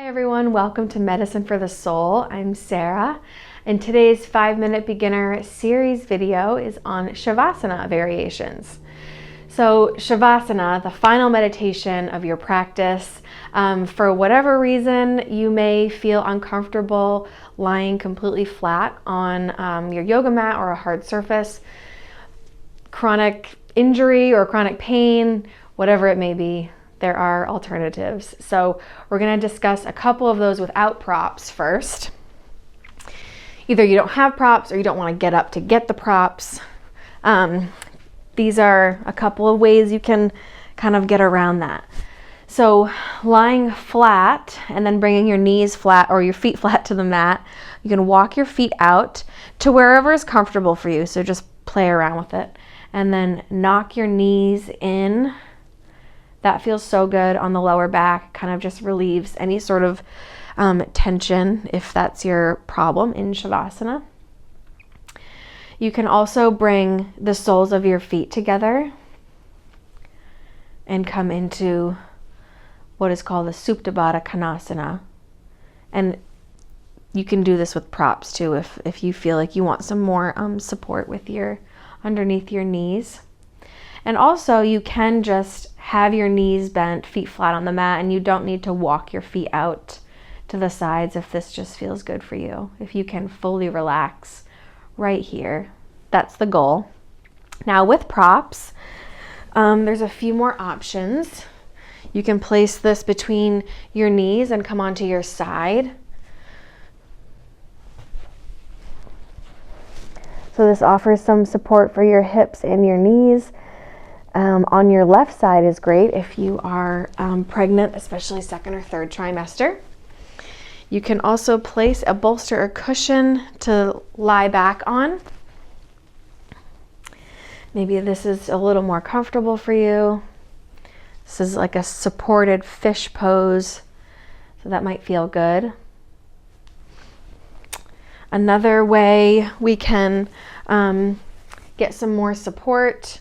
Hi everyone, welcome to Medicine for the Soul. I'm Sarah, and today's 5-minute beginner series video is on Savasana variations. So Savasana, the final meditation of your practice, for whatever reason you may feel uncomfortable lying completely flat on your yoga mat or a hard surface, chronic injury or chronic pain, whatever it may be, there are alternatives. So we're going to discuss a couple of those without props first. Either you don't have props or you don't want to get up to get the props. These are a couple of ways you can kind of get around that. So lying flat and then bringing your knees flat or your feet flat to the mat, you can walk your feet out to wherever is comfortable for you. So just play around with it and then knock your knees in. That feels so good on the lower back, kind of just relieves any sort of tension if that's your problem in Savasana. You can also bring the soles of your feet together and come into what is called the Supta Baddha Konasana. And you can do this with props too if you feel like you want some more support with your underneath your knees. And also you can just have your knees bent, feet flat on the mat, and you don't need to walk your feet out to the sides if this just feels good for you. If you can fully relax right here, that's the goal. Now with props, there's a few more options. You can place this between your knees and come onto your side. So this offers some support for your hips and your knees. On your left side is great if you are pregnant, especially second or third trimester. You can also place a bolster or cushion to lie back on. Maybe this is a little more comfortable for you. This is like a supported fish pose, so that might feel good. Another way we can get some more support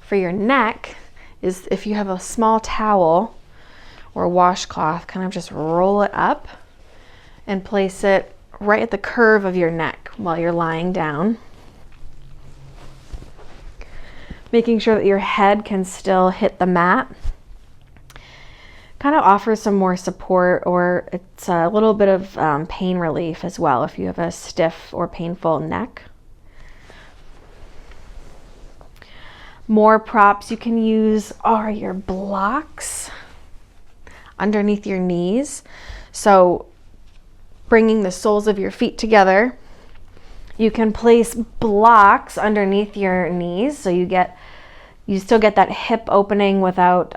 for your neck is if you have a small towel or a washcloth, kind of just roll it up and place it right at the curve of your neck while you're lying down. Making sure that your head can still hit the mat. Kind of offers some more support, or it's a little bit of pain relief as well if you have a stiff or painful neck. More props you can use are your blocks underneath your knees. So bringing the soles of your feet together, you can place blocks underneath your knees so you still get that hip opening without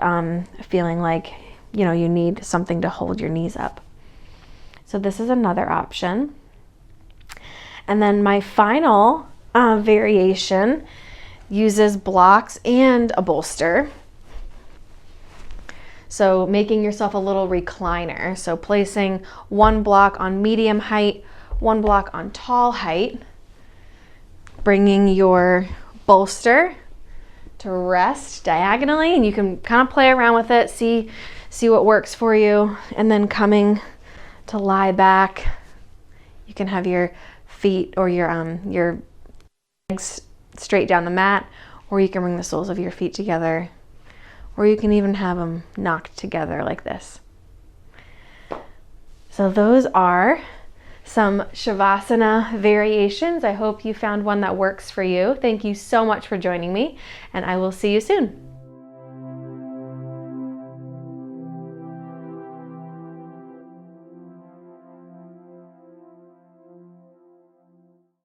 feeling like you need something to hold your knees up. So this is another option. And then my final variation uses blocks and a bolster. So making yourself a little recliner. So placing one block on medium height, one block on tall height, bringing your bolster to rest diagonally, and you can kind of play around with it, see what works for you, and then coming to lie back. You can have your feet or your legs straight down the mat, or you can bring the soles of your feet together, or you can even have them knocked together like this. So those are some Savasana variations. I hope you found one that works for you. Thank you so much for joining me, and I will see you soon.